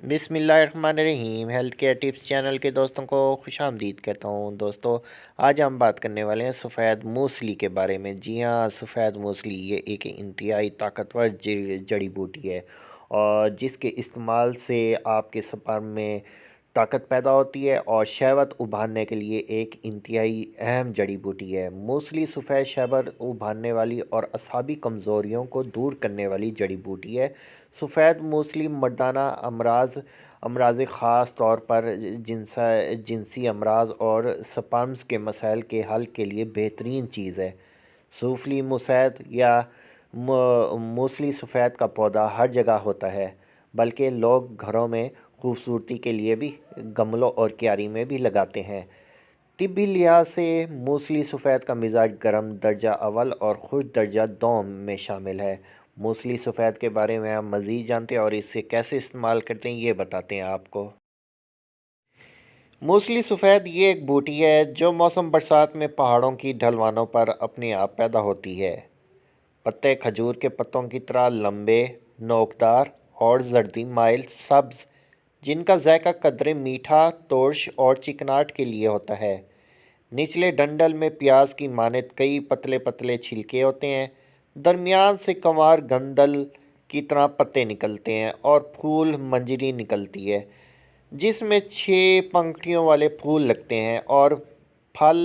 बिस्मिल्लाहिर्रहमानिर्रहीम। Health care tips channel के दोस्तों को खुश आमदीद कहता हूँ। दोस्तों, आज हम बात करने वाले हैं सफ़ेद मूसली के बारे में। जी हाँ, सफ़ेद मूसली ये एक इंतहाई ताकतवर जड़ी बूटी है और जिसके इस्तेमाल से आपके स्पर्म में ताकत पैदा होती है और शहवत उभारने के लिए एक इंतहाई अहम जड़ी बूटी है। मूसली सफ़ेद शहवत उभारने वाली और असाबी कमज़ोरियों को दूर करने वाली जड़ी बूटी है। सफ़ेद मूसली मर्दाना अमराज ख़ास तौर पर जिनसी अमराज और स्पर्म्स के मसाइल के हल के लिए बेहतरीन चीज़ है। सूफली मुसैद या मूसली सफ़ेद का पौधा हर जगह होता है, बल्कि लोग घरों में खूबसूरती के लिए भी गमलों और क्यारी में भी लगाते हैं। तिब्बी लिहाज से मूसली सफ़ेद का मिजाज गर्म दर्जा अव्वल और खुश दर्जा दोम में शामिल है। मूसली सफ़ेद के बारे में हम मज़ीद जानते हैं और इसे कैसे इस्तेमाल करते हैं ये बताते हैं आपको। मूसली सफ़ेद ये एक बूटी है जो मौसम बरसात में पहाड़ों की ढलवानों पर अपने आप पैदा होती है। पत्ते खजूर के पत्तों की तरह लंबे, नोकदार और जर्दी माइल सब्ज़, जिनका जायका कदरे मीठा, तोर्श और चिकनाट के लिए होता है। निचले डंडल में प्याज की मानद कई पतले पतले छिलके होते हैं। दरमियान से कंवार गंदल की तरह पत्ते निकलते हैं और फूल मंजरी निकलती है, जिसमें 6 पंखुड़ियों वाले फूल लगते हैं और फल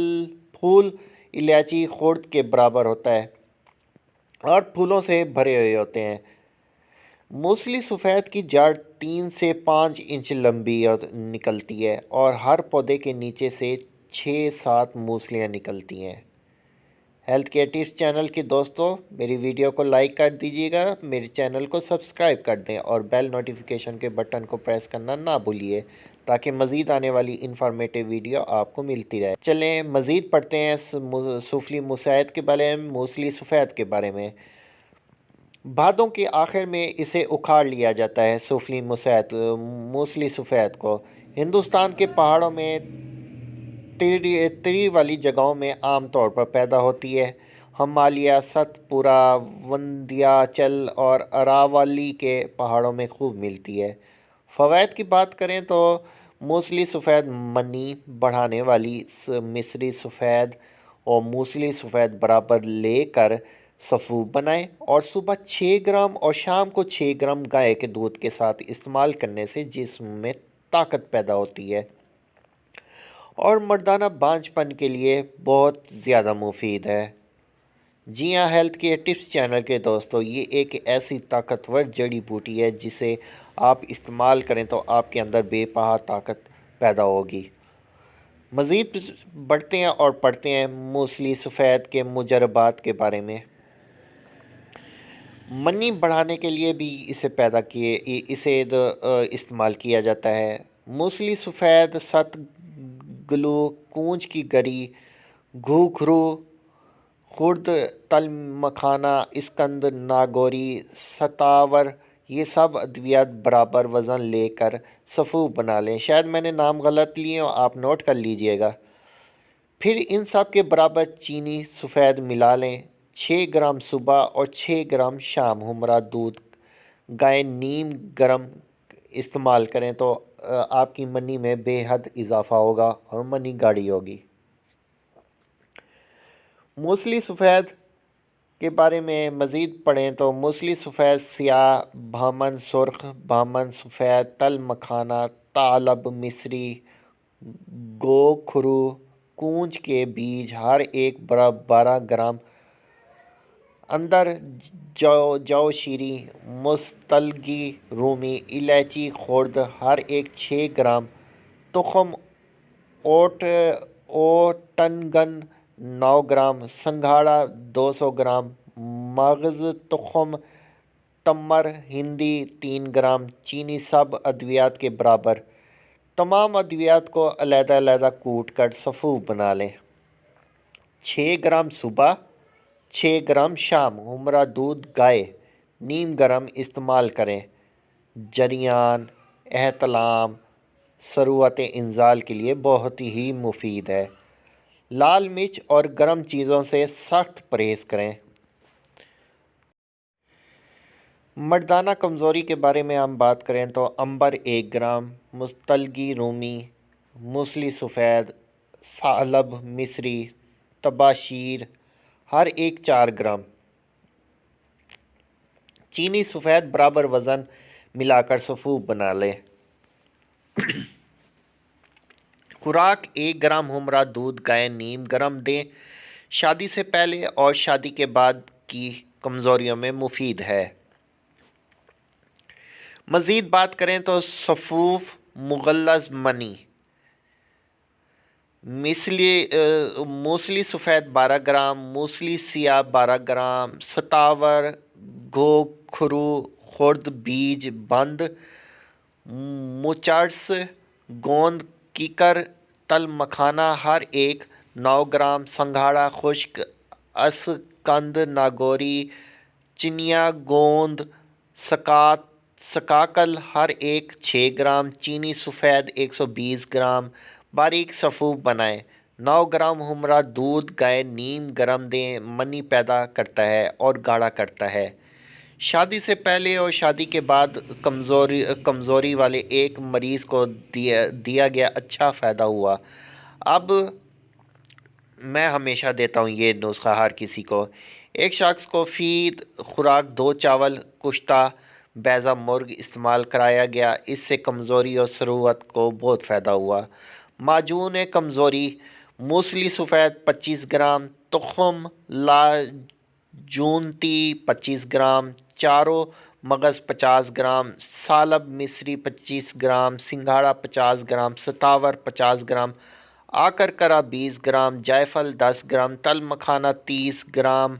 फूल इलायची खुर्द के बराबर होता है और फूलों से भरे हुए होते हैं। मूसली सफ़ेद की जड़ 3 से 5 इंच लंबी और निकलती है और हर पौधे के नीचे से 6-7 मूसलियाँ निकलती हैं। हेल्थ केयर टिप्स चैनल के दोस्तों, मेरी वीडियो को लाइक कर दीजिएगा, मेरे चैनल को सब्सक्राइब कर दें और बेल नोटिफिकेशन के बटन को प्रेस करना ना भूलिए ताकि मज़ीद आने वाली इन्फॉर्मेटिव वीडियो आपको मिलती रहे। चलें मज़ीद पढ़ते हैं सूफली मुसैद के बारे में, मूसली सफ़ेद के बारे में। भादों के आखिर में इसे उखाड़ लिया जाता है। सूफली मुसैद मूसली सफ़ेद को हिंदुस्तान के पहाड़ों में तरी वाली जगहों में आम तौर पर पैदा होती है। हिमालय, सतपुरा, विंध्याचल और अरावली के पहाड़ों में खूब मिलती है। फ़वाइद की बात करें तो मूसली सफ़ेद मनी बढ़ाने वाली मिस्री सफ़ेद और मूसली सफ़ेद बराबर लेकर सफ़ूब बनाएं और सुबह 6 ग्राम और शाम को 6 ग्राम गाय के दूध के साथ इस्तेमाल करने से जिस्म में ताकत पैदा होती है और मर्दाना बांझपन के लिए बहुत ज़्यादा मुफीद है। जी हाँ, हेल्थ केयर टिप्स चैनल के दोस्तों, ये एक ऐसी ताकतवर जड़ी बूटी है जिसे आप इस्तेमाल करें तो आपके अंदर बेपहा ताकत पैदा होगी। मज़ीद बढ़ते हैं और पढ़ते हैं मूसली सफ़ेद के मुजरबात के बारे में। मनी बढ़ाने के लिए भी इसे इस्तेमाल किया जाता है। मूसली सफ़ेद सत ग्लू, कूंज की गरी, घूघरू, खुर्द, तल मखाना, इसकंद, नागौरी, सतावर, ये सब अद्वियात बराबर वज़न लेकर सफ़ूब बना लें। शायद मैंने नाम गलत लिए हो, आप नोट कर लीजिएगा। फिर इन सब के बराबर चीनी सफ़ेद मिला लें। 6 ग्राम सुबह और 6 ग्राम शाम हुमरा दूध गाय नीम गरम इस्तेमाल करें तो आपकी मनी में बेहद इजाफ़ा होगा और मनी गाढ़ी होगी। मूसली सफ़ेद के बारे में मज़ीद पढ़ें तो मूसली सफ़ेद स्याह, भामन सुर्ख, भामन सफ़ेद, तल मखाना, तालब मिस्री, गोखरू, कूंज के बीज हर एक 12 ग्राम, अंदर जौ शीरी, मुस्तलगी रूमी, इलायची खुर्द हर एक 6 ग्राम, तुखम ओटनगन 9 ग्राम, संघाड़ा 200 ग्राम, मगज़ तुखम तमर हिंदी 3 ग्राम, चीनी सब अद्वियात के बराबर। तमाम अद्वियात को अलग-अलग कूट कर सफ़ूब बना लें। 6 ग्राम सुबह, 6 ग्राम शाम हुमरा दूध गाय नीम गरम इस्तेमाल करें। जरियान, एहतलाम, सरूअत इंजाल के लिए बहुत ही मुफीद है। लाल मिर्च और गर्म चीज़ों से सख्त परहेज़ करें। مردانہ کمزوری کے بارے میں ہم بات کریں تو عنبر 1 گرام، مستلگی رومی، موسلی سفید، ثعلب مصری، تباشیر ہر ایک 4 گرام، چینی سفید برابر وزن ملا کر سفوف بنا لیں۔ خوراک 1 گرام ہمرا دودھ گائے نیم گرم دیں۔ شادی سے پہلے اور شادی کے بعد کی کمزوریوں میں مفید ہے۔ مزید بات کریں تو سفوف مغلظ منی، موسلی سفید 12 گرام، موسلی سیاہ 12 گرام، ستاور گوکھرو خرد بیج بند، موچارس گوند کیکر تل مکھانا ہر ایک 9 گرام، سنگھاڑا خشک اسکند ناگوری چنیا گوند سکاکل ہر ایک 6 گرام، چینی سفید 120 گرام، باریک سفوف بنائیں۔ 9 گرام ہمرا دودھ گائے نیم گرم دیں، منی پیدا کرتا ہے اور گاڑھا کرتا ہے۔ شادی سے پہلے اور شادی کے بعد کمزوری والے ایک مریض کو دیا گیا اچھا فائدہ ہوا۔ اب میں ہمیشہ دیتا ہوں یہ نسخہ ہر کسی کو۔ ایک شخص کو فیڈ خوراک 2 چاول کشتہ بیضہ مرغ استعمال کرایا گیا، اس سے کمزوری اور سروت کو بہت فائدہ ہوا۔ معجون کمزوری موسلی سفید 25 گرام، تخم لاجونتی 25 گرام، چارو مغز 50 گرام، ثعلب مصری 25 گرام، سنگھاڑا 50 گرام، ستاور 50 گرام، آکر کرا 20 گرام، جائفل 10 گرام، تل مکھانا 30 گرام،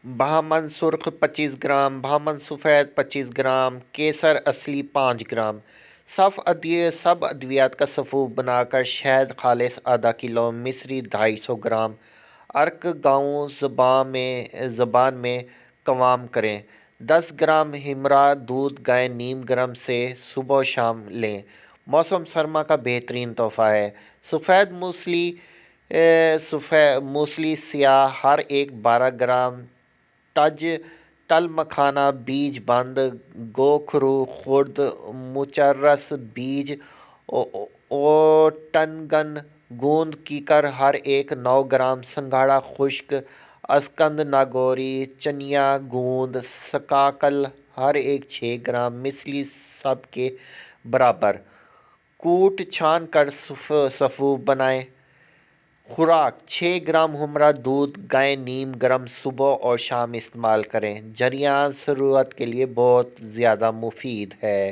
بہمن سرخ 25 گرام، بہمن سفید 25 گرام، کیسر اصلی 5 گرام۔ سب ادویات کا سفوف بنا کر شہد خالص ½ کلو، مصری 250 گرام، عرق گاؤں زبان میں قوام کریں۔ 10 گرام ہمرا دودھ گائے نیم گرم سے صبح و شام لیں۔ موسم سرما کا بہترین تحفہ ہے۔ سفید موسلی سیاہ ہر ایک 12 گرام، تج تل مکھانا بیج بند، گوکھرو خرد موچارس بیج اوٹنگن گوند کیکر ہر ایک 9 گرام، سنگھاڑا خشک اسکند ناگوری چنیا گوند سکاکل ہر ایک 6 گرام، مصری سب کے برابر، کوٹ چھان کر سفوف بنائیں۔ خوراک 6 گرام ہمرا دودھ گائے نیم گرم صبح اور شام استعمال کریں۔ جریان سروت کے لیے بہت زیادہ مفید ہے۔